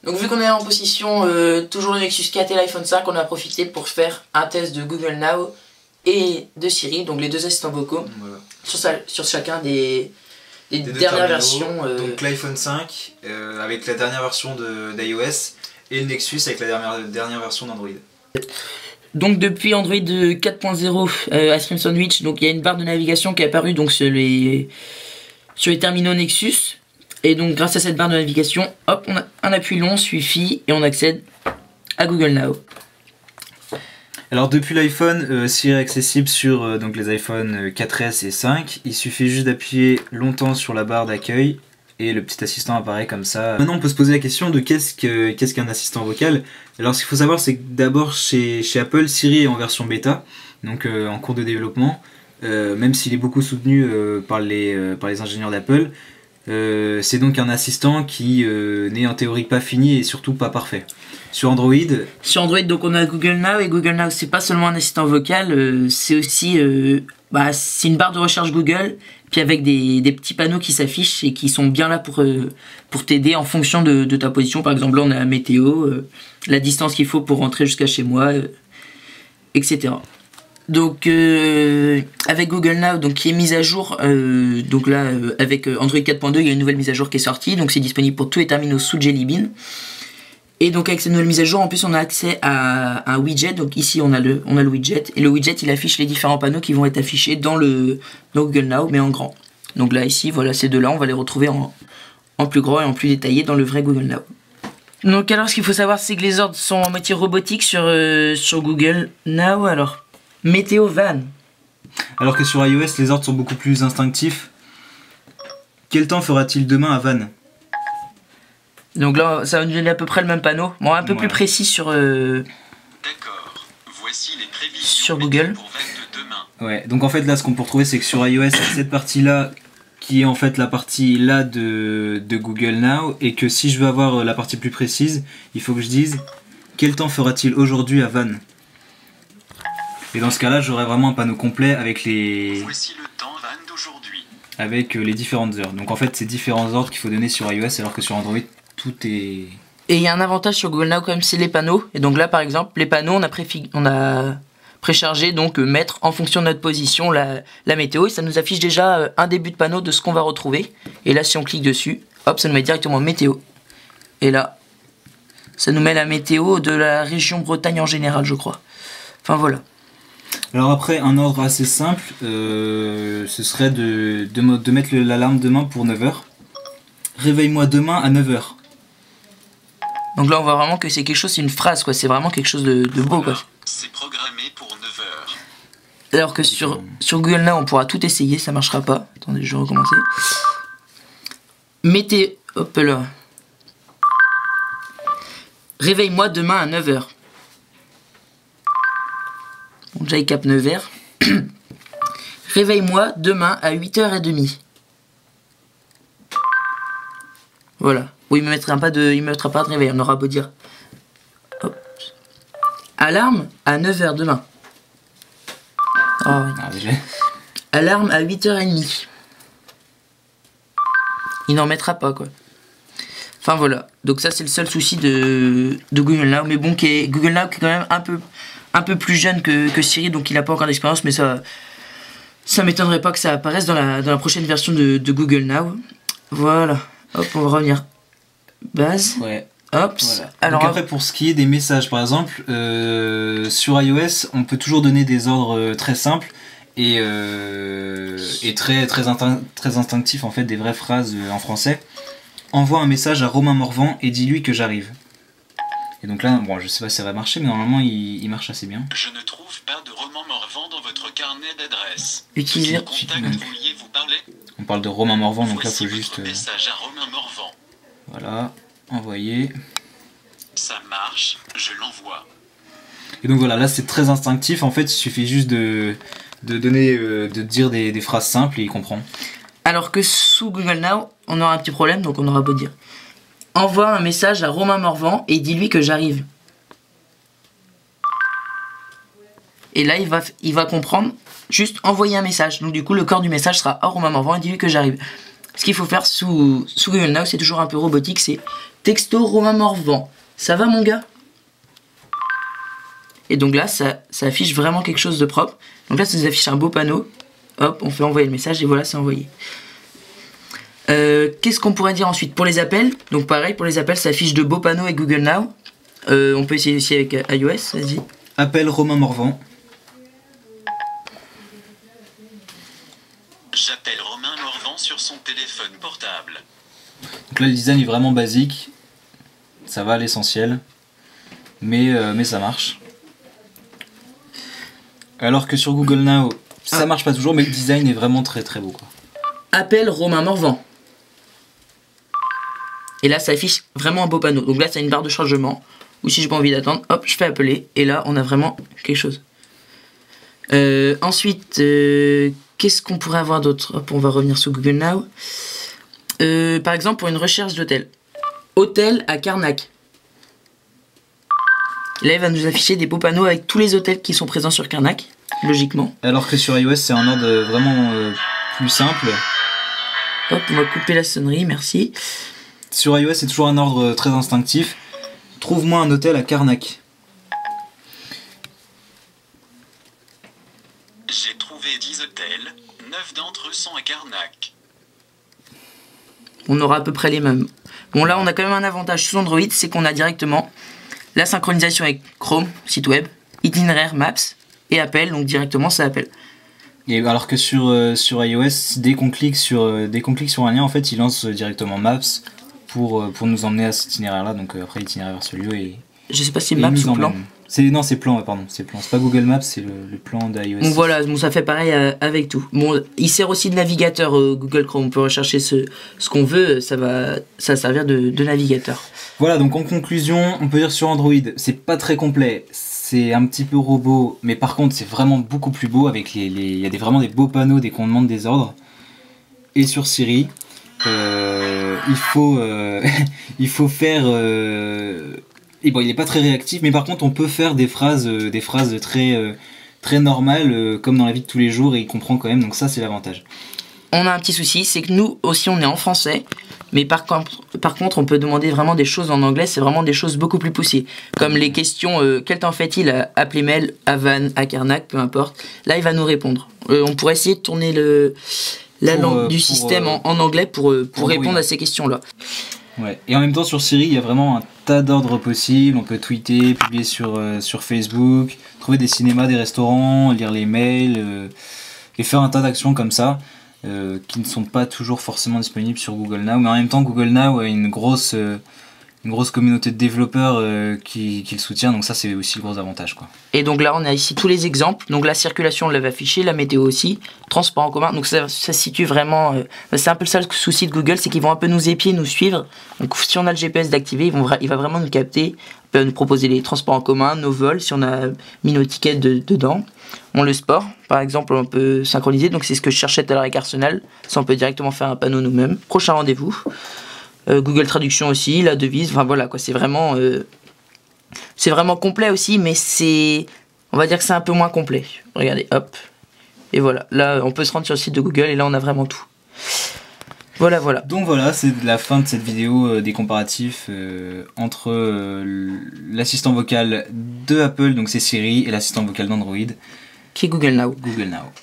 Donc vu qu'on est en position toujours le Nexus 4 et l'iPhone 5, on a profité pour faire un test de Google Now et de Siri, donc les deux assistants vocaux, voilà. sur chacun des dernières versions. Donc l'iPhone 5 avec la dernière version d'iOS et le Nexus avec la dernière version d'Android. Donc depuis Android 4.0 Ice Cream Sandwich, donc il y a une barre de navigation qui est apparue donc sur les terminaux Nexus. Et donc grâce à cette barre de navigation, hop, on a un appui long, suffit et on accède à Google Now. Alors depuis l'iPhone, Siri est accessible sur donc les iPhone 4S et 5. Il suffit juste d'appuyer longtemps sur la barre d'accueil et le petit assistant apparaît comme ça. Maintenant on peut se poser la question de qu'est-ce qu'un assistant vocal. Alors ce qu'il faut savoir, c'est que d'abord chez Apple, Siri est en version bêta, donc en cours de développement, même s'il est beaucoup soutenu par les ingénieurs d'Apple. C'est donc un assistant qui n'est en théorie pas fini et surtout pas parfait. Sur Android, donc on a Google Now, et Google Now c'est pas seulement un assistant vocal, c'est aussi c'est une barre de recherche Google, puis avec des petits panneaux qui s'affichent et qui sont bien là pour t'aider en fonction de ta position. Par exemple là on a la météo, la distance qu'il faut pour rentrer jusqu'à chez moi, etc. Donc avec Google Now donc, qui est mise à jour, donc là avec Android 4.2 il y a une nouvelle mise à jour qui est sortie, donc c'est disponible pour tous les terminaux sous Jelly Bean. Et donc avec cette nouvelle mise à jour en plus on a accès à un widget, donc ici on a le widget, et le widget il affiche les différents panneaux qui vont être affichés dans Google Now mais en grand. Donc là ici voilà ces deux là on va les retrouver en plus gros et en plus détaillé dans le vrai Google Now. Donc alors ce qu'il faut savoir c'est que les ordres sont en moitié robotique sur Google Now. Alors météo van. Alors que sur iOS, les ordres sont beaucoup plus instinctifs. Quel temps fera-t-il demain à Vannes? Donc là, ça va nous donner à peu près le même panneau. Bon, un peu plus précis sur voici les prévisions sur Google. Pour Vannes de demain. Ouais, donc en fait là, ce qu'on peut retrouver, c'est que sur iOS, cette partie-là, qui est en fait la partie là de Google Now, et que si je veux avoir la partie plus précise, il faut que je dise quel temps fera-t-il aujourd'hui à Vannes. Et dans ce cas-là, j'aurai vraiment un panneau complet avec Voici le temps Vannes d'aujourd'hui. Avec les différentes heures. Donc en fait, c'est différents ordres qu'il faut donner sur iOS, alors que sur Android, tout est... Et il y a un avantage sur Google Now quand même, c'est les panneaux. Et donc là, par exemple, les panneaux, on a préchargé, donc mettre en fonction de notre position la météo. Et ça nous affiche déjà un début de panneau de ce qu'on va retrouver. Et là, si on clique dessus, hop, ça nous met directement météo. Et là, ça nous met la météo de la région Bretagne en général, je crois. Enfin voilà. Alors après, un ordre assez simple, ce serait de mettre l'alarme demain pour 9h. Réveille-moi demain à 9h. Donc là on voit vraiment que c'est quelque chose, c'est une phrase quoi, c'est vraiment quelque chose de beau quoi. C'est programmé pour 9h. Alors que sur Google Now on pourra tout essayer, ça marchera pas. Attendez, je vais recommencer. Mettez, hop là. Réveille-moi demain à 9h. Bon, déjà il capte 9h. Réveille-moi demain à 8h30. Voilà. Oui, il me mettra pas de réveil, on aura beau dire. Hop. Alarme à 9h demain. Oh, oui. Alarme à 8h30. Il n'en mettra pas quoi. Enfin voilà. Donc ça c'est le seul souci de Google Now. Mais bon, Google Now qui est quand même un peu plus jeune que Siri, donc il n'a pas encore d'expérience, mais ça m'étonnerait pas que ça apparaisse dans la prochaine version de Google Now. Voilà. Hop, on va revenir. Base. Ouais. Hop. Voilà. Alors donc après, pour ce qui est des messages, par exemple, sur iOS, on peut toujours donner des ordres très simples et très instinctifs, en fait, des vraies phrases en français. Envoie un message à Romain Morvan et dis-lui que j'arrive. Et donc là, bon, je sais pas si ça va marcher, mais normalement, il marche assez bien. Je ne trouve pas de Romain Morvan dans votre carnet d'adresse. Utiliser. Contact vouliez-vous parler? On parle de Romain Morvan, donc là, il faut juste... message à Romain Morvan. Voilà, envoyer. Ça marche, je l'envoie. Et donc voilà, là c'est très instinctif, en fait il suffit juste de dire des phrases simples et il comprend. Alors que sous Google Now, on aura un petit problème, donc on aura beau dire envoie un message à Romain Morvan et dis-lui que j'arrive. Et là il va comprendre, juste envoyer un message. Donc du coup le corps du message sera à Romain Morvan et dis-lui que j'arrive. Ce qu'il faut faire sous Google Now, c'est toujours un peu robotique, c'est texto Romain Morvan. Ça va mon gars? Et donc là, ça affiche vraiment quelque chose de propre. Donc là, ça nous affiche un beau panneau. Hop, on fait envoyer le message et voilà, c'est envoyé. Qu'est-ce qu'on pourrait dire ensuite pour les appels? Donc pareil, pour les appels, ça affiche de beaux panneaux avec Google Now. On peut essayer aussi avec iOS, vas-y. Appel Romain Morvan. J'appelle Romain Morvan sur son téléphone portable. Donc là, le design est vraiment basique. Ça va à l'essentiel. Mais ça marche. Alors que sur Google Now, ça marche pas toujours, mais le design est vraiment très très beau, quoi. Appelle Romain Morvan. Et là, ça affiche vraiment un beau panneau. Donc là, c'est une barre de chargement. Ou si j'ai pas envie d'attendre, hop, je fais appeler. Et là, on a vraiment quelque chose. Ensuite, qu'est-ce qu'on pourrait avoir d'autre? Hop, on va revenir sur Google Now. Par exemple, pour une recherche d'hôtel. Hôtel à Carnac. Là, il va nous afficher des beaux panneaux avec tous les hôtels qui sont présents sur Carnac, logiquement. Alors que sur iOS, c'est un ordre vraiment plus simple. Hop, on va couper la sonnerie, merci. Sur iOS, c'est toujours un ordre très instinctif. Trouve-moi un hôtel à Carnac. J'ai trouvé 10 hôtels, 9 d'entre eux sont à Carnac. On aura à peu près les mêmes. Bon, là, on a quand même un avantage sous Android, c'est qu'on a directement la synchronisation avec Chrome, site web, itinéraire, Maps et appel, donc directement ça appelle. Et alors que sur iOS, dès qu'on clique sur un lien, en fait, il lance directement Maps pour nous emmener à cet itinéraire-là. Donc après, l'itinéraire vers ce lieu et je sais pas si Maps ou plan. Non, c'est plan, pardon, c'est plan. C'est pas Google Maps, c'est le plan d'iOS. Donc voilà, bon, ça fait pareil avec tout. Bon, il sert aussi de navigateur Google Chrome. On peut rechercher ce qu'on veut, ça va servir de navigateur. Voilà, donc en conclusion, on peut dire sur Android, c'est pas très complet, c'est un petit peu robot, mais par contre c'est vraiment beaucoup plus beau avec il y a vraiment des beaux panneaux dès qu'on demande des ordres. Et sur Siri, il faut faire et bon, il est pas très réactif, mais par contre on peut faire des phrases très normales comme dans la vie de tous les jours et il comprend quand même, donc ça c'est l'avantage. On a un petit souci, c'est que nous aussi on est en français, mais par contre on peut demander vraiment des choses en anglais, c'est vraiment des choses beaucoup plus poussées, comme les questions quel temps fait-il à Plémel, à Vannes, à Carnac, peu importe. Là il va nous répondre. On pourrait essayer de tourner la langue du système en anglais pour répondre à ces questions-là. Ouais. Et en même temps sur Siri il y a vraiment un tas d'ordres possibles, on peut tweeter, publier sur Facebook, trouver des cinémas, des restaurants, lire les mails et faire un tas d'actions comme ça. Qui ne sont pas toujours forcément disponibles sur Google Now, mais en même temps Google Now a une grosse communauté de développeurs qui le soutient, donc ça c'est aussi le gros avantage, quoi. Et donc là on a ici tous les exemples, donc la circulation on l'avait affiché, la météo aussi, transport en commun, donc ça se situe vraiment, c'est un peu le seul souci de Google, c'est qu'ils vont un peu nous épier, nous suivre, donc si on a le GPS d'activer, il va vraiment nous capter, il peut nous proposer les transports en commun, nos vols, si on a mis nos tickets dedans. Le sport, par exemple, on peut synchroniser, donc c'est ce que je cherchais tout à l'heure avec Arsenal, ça on peut directement faire un panneau nous-mêmes. Prochain rendez-vous, Google Traduction aussi, la devise, enfin voilà quoi, c'est vraiment complet aussi, mais on va dire que c'est un peu moins complet. Regardez, hop, et voilà, là on peut se rendre sur le site de Google et là on a vraiment tout. Voilà. Donc voilà, c'est la fin de cette vidéo des comparatifs entre l'assistant vocal de Apple, donc c'est Siri, et l'assistant vocal d'Android, qui est Google Now.